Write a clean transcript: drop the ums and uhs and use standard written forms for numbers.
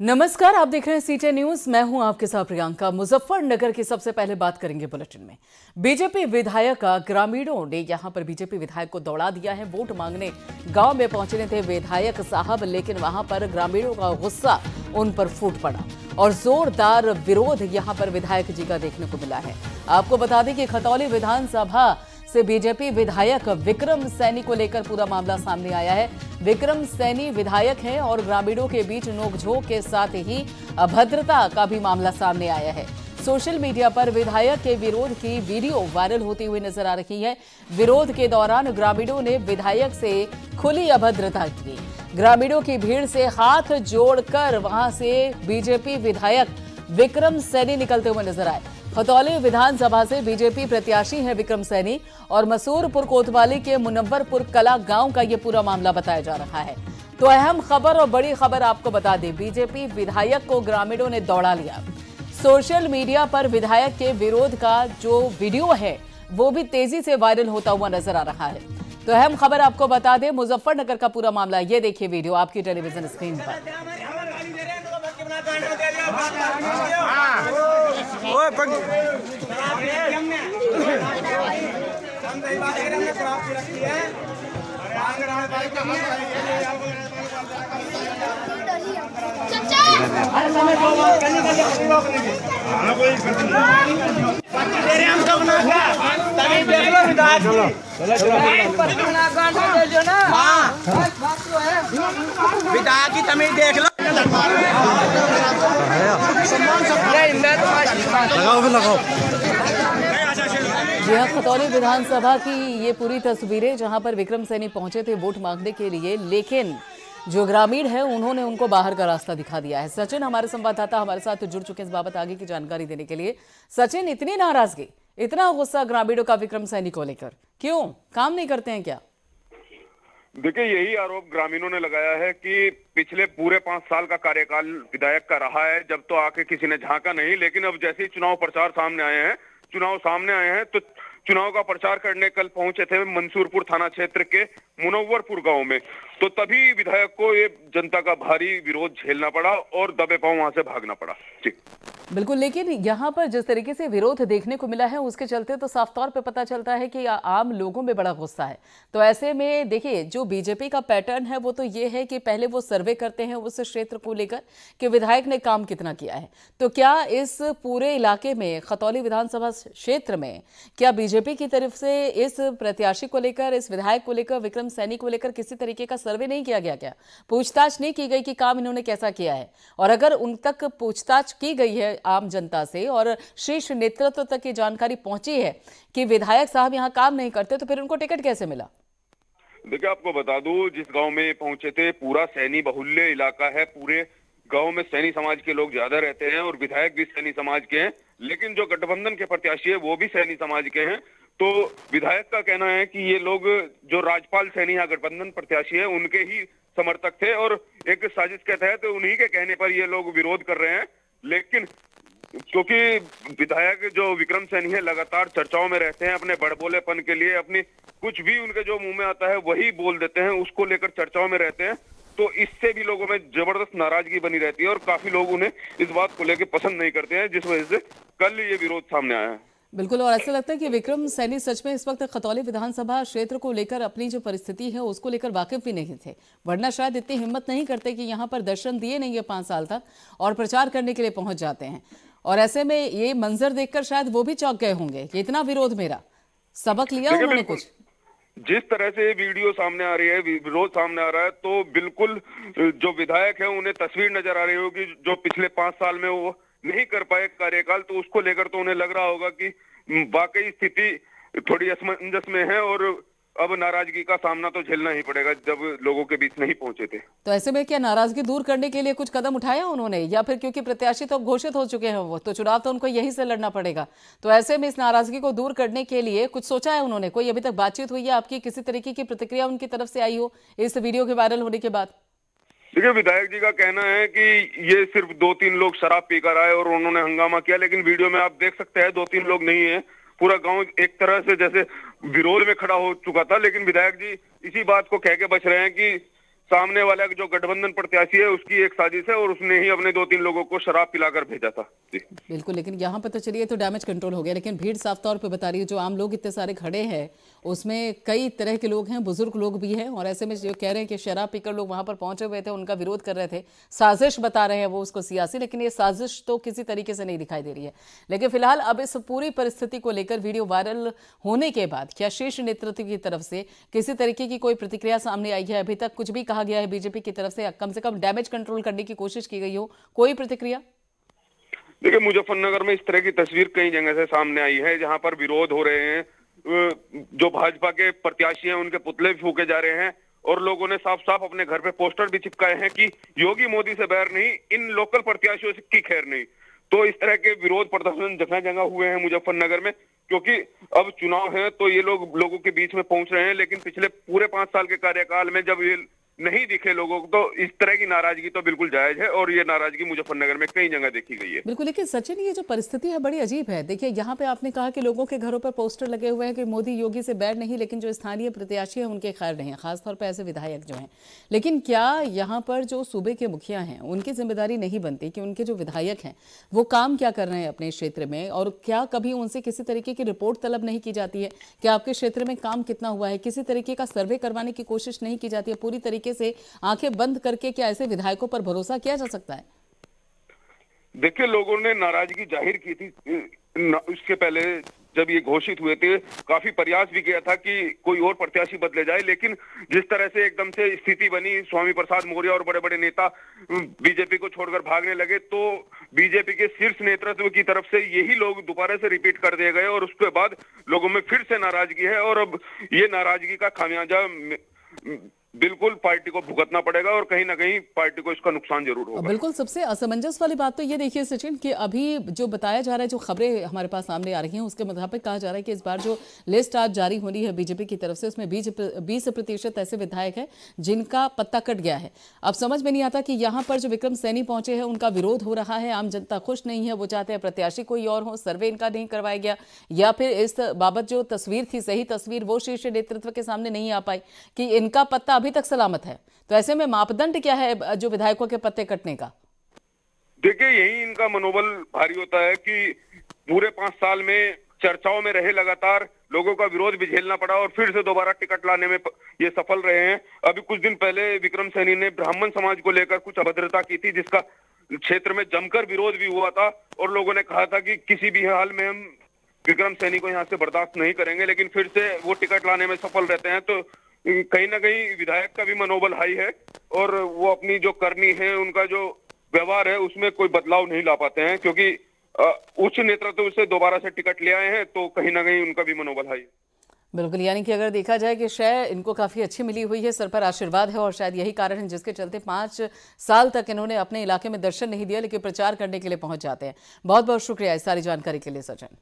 नमस्कार, आप देख रहे हैं सीटे न्यूज। मैं हूं आपके साथ प्रियंका। मुजफ्फरनगर की सबसे पहले बात करेंगे बुलेटिन में। बीजेपी विधायक ग्रामीणों ने यहां पर बीजेपी विधायक को दौड़ा दिया है। वोट मांगने गांव में पहुंचने थे विधायक साहब, लेकिन वहां पर ग्रामीणों का गुस्सा उन पर फूट पड़ा और जोरदार विरोध यहां पर विधायक जी का देखने को मिला है। आपको बता दें कि खतौली विधानसभा से बीजेपी विधायक विक्रम सैनी को लेकर पूरा मामला सामने आया है। विक्रम सैनी विधायक हैं और ग्रामीणों के बीच नोकझोंक के साथ ही अभद्रता का भी मामला सामने आया है। सोशल मीडिया पर विधायक के विरोध की वीडियो वायरल होती हुई नजर आ रही है। विरोध के दौरान ग्रामीणों ने विधायक से खुली अभद्रता की। ग्रामीणों की भीड़ से हाथ जोड़कर वहां से बीजेपी विधायक विक्रम सैनी निकलते हुए नजर आए। खतौली विधानसभा से बीजेपी प्रत्याशी हैं विक्रम सैनी और मसूरपुर कोतवाली के मुनव्वरपुर कला गांव का ये पूरा मामला बताया जा रहा है। तो अहम खबर और बड़ी खबर आपको बता दें, बीजेपी विधायक को ग्रामीणों ने दौड़ा लिया। सोशल मीडिया पर विधायक के विरोध का जो वीडियो है वो भी तेजी से वायरल होता हुआ नजर आ रहा है। तो अहम खबर आपको बता दें, मुजफ्फरनगर का पूरा मामला। ये देखिए वीडियो आपकी टेलीविजन स्क्रीन पर। विधायक की तमीज देख लो। लगाओ। जी हाँ, खतौली विधानसभा की ये पूरी तस्वीरें जहां पर विक्रम सैनी पहुंचे थे वोट मांगने के लिए, लेकिन जो ग्रामीण है उन्होंने उनको बाहर का रास्ता दिखा दिया है। सचिन हमारे संवाददाता हमारे साथ जुड़ चुके हैं इस बाबत आगे की जानकारी देने के लिए। सचिन, इतनी नाराजगी, इतना गुस्सा ग्रामीणों का विक्रम सैनी को लेकर, क्यों? काम नहीं करते हैं क्या? देखिए, यही आरोप ग्रामीणों ने लगाया है कि पिछले पूरे 5 साल का कार्यकाल विधायक का रहा है, जब तो आके किसी ने झांका नहीं, लेकिन अब जैसे ही चुनाव सामने आए हैं तो चुनाव का प्रचार करने कल पहुंचे थे मंसूरपुर थाना क्षेत्र के मुनव्वरपुर गांव में, तो तभी विधायक को ये जनता का भारी विरोध झेलना पड़ा और दबे पांव वहां से भागना पड़ा। जी बिल्कुल, लेकिन यहाँ पर जिस तरीके से विरोध देखने को मिला है उसके चलते तो साफ तौर पे पता चलता है कि आम लोगों में बड़ा गुस्सा है। तो ऐसे में देखिए, जो बीजेपी का पैटर्न है वो तो ये है कि पहले वो सर्वे करते हैं उस क्षेत्र को लेकर कि विधायक ने काम कितना किया है। तो क्या इस पूरे इलाके में, खतौली विधानसभा क्षेत्र में, क्या बीजेपी की तरफ से इस प्रत्याशी को लेकर, इस विधायक को लेकर, विक्रम सैनी को लेकर किसी तरीके का सर्वे नहीं किया गया? क्या पूछताछ नहीं की गई कि काम इन्होंने कैसा किया है? और अगर उन तक पूछताछ की गई है आम जनता से और शीर्ष नेतृत्व तक ये जानकारी पहुंची है कि विधायक साहब यहां काम नहीं करते, तो फिर उनको टिकट कैसे मिला? देखिए, आपको बता दूं, जिस गांव में पहुंचे थे पूरा सैनी बहुल्य इलाका है। पूरे गांव में सैनी समाज के लोग ज्यादा रहते हैं और विधायक भी सैनी समाज के हैं, लेकिन जो गठबंधन के प्रत्याशी है वो भी सैनी समाज के हैं। तो विधायक का कहना है कि ये लोग, जो राजपाल सैनी या गठबंधन प्रत्याशी है, उनके ही समर्थक थे और एक साजिश के तहत उन्हीं के कहने पर ये लोग विरोध कर रहे हैं। लेकिन क्योंकि विधायक जो विक्रम सैनी है लगातार चर्चाओं में रहते हैं अपने बड़बोलेपन के लिए, अपनी कुछ भी उनके जो मुंह में आता है वही बोल देते हैं, उसको लेकर चर्चाओं में रहते हैं, तो इससे भी लोगों में जबरदस्त नाराजगी बनी रहती है और काफी लोग उन्हें इस बात को लेकर पसंद नहीं करते हैं, जिस वजह से कल ये विरोध सामने आया है। बिल्कुल, और ऐसा लगता है कि विक्रम सैनी सच में इस वक्त खतौली विधानसभा क्षेत्र को लेकर, अपनी जो परिस्थिति है उसको लेकर वाकिफ भी नहीं थे, वरना शायद इतनी हिम्मत नहीं करते कि यहाँ पर दर्शन दिए नहीं है 5 साल तक और प्रचार करने के लिए पहुंच जाते हैं। और ऐसे में ये मंजर देखकर शायद वो भी चौंक गए होंगे कि इतना विरोध, मेरा सबक लिया उन्होंने कुछ। जिस तरह से वीडियो सामने आ रही है, विरोध सामने आ रहा है, तो बिल्कुल जो विधायक है उन्हें तस्वीर नजर आ रही होगी जो पिछले 5 साल में वो नहीं कर पाए कार्यकाल, तो उसको लेकर तो उन्हें लग रहा होगा कि वाकई स्थिति थोड़ी असमंजस में है और अब नाराजगी का सामना तो झेलना ही पड़ेगा जब लोगों के बीच नहीं पहुंचे थे। तो ऐसे में क्या नाराजगी दूर करने के लिए कुछ कदम उठाया उन्होंने, या फिर क्योंकि प्रत्याशी तो घोषित हो चुके हैं वो, तो चुनाव तो उनको यहीं से लड़ना पड़ेगा, तो ऐसे में इस नाराजगी को दूर करने के लिए कुछ सोचा है उन्होंने? कोई अभी तक बातचीत हुई है आपकी, किसी तरीके की प्रतिक्रिया उनकी तरफ से आई हो इस वीडियो के वायरल होने के बाद? देखिए, विधायक जी का कहना है कि ये सिर्फ 2-3 लोग शराब पीकर आए और उन्होंने हंगामा किया, लेकिन वीडियो में आप देख सकते हैं 2-3 लोग नहीं है, पूरा गांव एक तरह से जैसे विरोध में खड़ा हो चुका था। लेकिन विधायक जी इसी बात को कह के बच रहे हैं कि सामने वाला जो गठबंधन प्रत्याशी है उसकी एक साजिश है और उसने ही अपने 2-3 लोगों को शराब पिलाकर भेजा था। जी बिल्कुल, लेकिन यहाँ पर तो चलिए तो डैमेज कंट्रोल हो गया, लेकिन भीड़ साफ तौर पे बता रही है। जो आम लोग इतने सारे खड़े हैं उसमें कई तरह के लोग हैं, बुजुर्ग लोग भी हैं, और ऐसे में जो कह रहे हैं कि शराब पीकर लोग वहां पर पहुंचे हुए थे, उनका विरोध कर रहे थे, साजिश बता रहे हैं वो उसको सियासी, लेकिन ये साजिश तो किसी तरीके से नहीं दिखाई दे रही है। लेकिन फिलहाल अब इस पूरी परिस्थिति को लेकर वीडियो वायरल होने के बाद क्या शीर्ष नेतृत्व की तरफ से किसी तरीके की कोई प्रतिक्रिया सामने आई है? अभी तक कुछ भी कहा गया है बीजेपी की तरफ से कम डैमेज कंट्रोल करने की कोशिश की गई हो, कोई प्रतिक्रिया? देखिए, मुजफ्फरनगर में इस तरह की तस्वीर कई जगह से सामने आई है जहां पर विरोध हो रहे हैं, जो भाजपा के प्रत्याशी हैं उनके पुतले भी फूके जा रहे हैं और लोगों ने साफ साफ अपने घर पे पोस्टर भी चिपकाए हैं कि योगी मोदी से बैर नहीं, इन लोकल प्रत्याशियों से की खैर नहीं। तो इस तरह के विरोध प्रदर्शन जगह जगह हुए हैं मुजफ्फरनगर में, क्योंकि अब चुनाव है तो ये लोग लोगों के बीच में पहुंच रहे हैं। लेकिन पिछले पूरे 5 साल के कार्यकाल में जब ये नहीं दिखे लोगों को, तो इस तरह की नाराजगी तो बिल्कुल जायज है और ये नाराजगी मुजफ्फरनगर में कई जगह देखी गई है। बिल्कुल, लेकिन सचिन ये जो परिस्थिति है बड़ी अजीब है। देखिए, यहाँ पे आपने कहा कि लोगों के घरों पर पोस्टर लगे हुए हैं कि मोदी योगी से बैर नहीं, लेकिन जो स्थानीय प्रत्याशी हैं उनके खैर नहीं है, खासतौर पर ऐसे विधायक जो हैं। लेकिन क्या यहाँ पर जो सूबे के मुखिया हैं उनकी जिम्मेदारी नहीं बनती कि उनके जो विधायक हैं वो काम क्या कर रहे हैं अपने क्षेत्र में, और क्या कभी उनसे किसी तरीके की रिपोर्ट तलब नहीं की जाती है कि आपके क्षेत्र में काम कितना हुआ है? किसी तरीके का सर्वे करवाने की कोशिश नहीं की जाती है? पूरी तरीके से आंखें बंद करके क्या ऐसे विधायकों पर भरोसा किया जा सकता है? देखिए, लोगों ने नाराजगी जाहिर की थी उसके पहले जब ये घोषित हुए थे, काफी प्रयास भी किया था कि कोई और प्रत्याशी बदले जाए, लेकिन जिस तरह से एकदम से स्थिति बनी, स्वामी प्रसाद मौर्य और बड़े बड़े नेता बीजेपी को छोड़कर भागने लगे, तो बीजेपी के शीर्ष नेतृत्व की तरफ से यही लोग दोबारा से रिपीट कर दिए गए और उसके बाद लोगों में फिर से नाराजगी है और अब ये नाराजगी का खामियाजा बिल्कुल पार्टी को भुगतना पड़ेगा और कहीं ना कहीं पार्टी को इसका नुकसान जरूर होगा। बिल्कुल, सबसे असमंजस वाली बात तो ये देखिए सचिन कि अभी जो बताया जा रहा है, जो खबरें हमारे पास सामने आ रही हैं उसके मुताबिक कहा जा रहा है कि इस बार जो लिस्ट आज जारी होनी है बीजेपी की तरफ से, उसमें 20% ऐसे विधायक हैं जिनका पत्ता कट गया है। अब समझ में नहीं आता कि यहाँ पर जो विक्रम सैनी पहुंचे हैं उनका विरोध हो रहा है, आम जनता खुश नहीं है, वो चाहते हैं प्रत्याशी कोई और हो, सर्वे इनका नहीं करवाया गया, या फिर इस बाबत जो तस्वीर थी, सही तस्वीर वो शीर्ष नेतृत्व के सामने नहीं आ पाई कि इनका पत्ता अभी तक सलामत है। तो ऐसे में मापदंड क्या है जो विधायकों के पत्ते कटने का? देखिए, यही इनका मनोबल भारी होता है कि पूरे 5 साल में चर्चाओं में रहे, लगातार लोगों का विरोध भी झेलना पड़ा और फिर से दोबारा टिकट लाने में ये सफल रहे हैं। अभी कुछ दिन पहले विक्रम सैनी ने ब्राह्मण समाज को लेकर कुछ अभद्रता की थी, जिसका क्षेत्र में जमकर विरोध भी हुआ था और लोगों ने कहा था कि किसी भी हाल में हम विक्रम सैनी को यहाँ से बर्दाश्त नहीं करेंगे, लेकिन फिर से वो टिकट लाने में सफल रहते हैं। तो कहीं ना कहीं विधायक का भी मनोबल हाई है और वो अपनी जो करनी है, उनका जो व्यवहार है उसमें कोई बदलाव नहीं ला पाते हैं, क्योंकि उच्च नेतृत्व से दोबारा से टिकट ले आए हैं, तो कहीं ना कहीं उनका भी मनोबल हाई है। बिल्कुल, यानी कि अगर देखा जाए कि शय इनको काफ़ी अच्छी मिली हुई है, सर पर आशीर्वाद है और शायद यही कारण है जिसके चलते 5 साल तक इन्होंने अपने इलाके में दर्शन नहीं दिया, लेकिन प्रचार करने के लिए पहुंच जाते हैं। बहुत बहुत शुक्रिया इस सारी जानकारी के लिए सचिन।